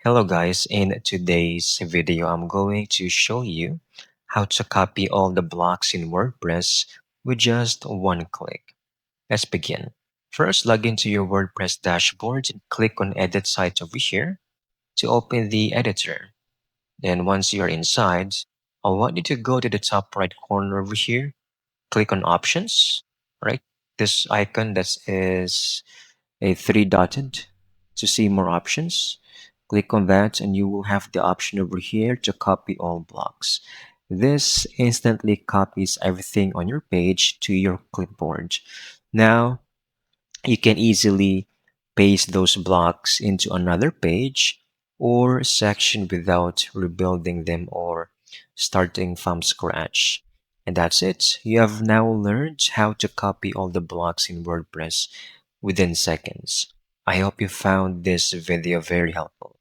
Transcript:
Hello guys, in today's video I'm going to show you how to copy all the blocks in WordPress with just one click. Let's begin. First, log into your WordPress dashboard and click on Edit Site over here to open the editor. Then once you're inside, I want you to go to the top right corner over here, click on Options, right? This icon that is a three dotted to see more options. Click on that and you will have the option over here to copy all blocks. This instantly copies everything on your page to your clipboard. Now you can easily paste those blocks into another page or section without rebuilding them or starting from scratch. And that's it. You have now learned how to copy all the blocks in WordPress within seconds. I hope you found this video very helpful.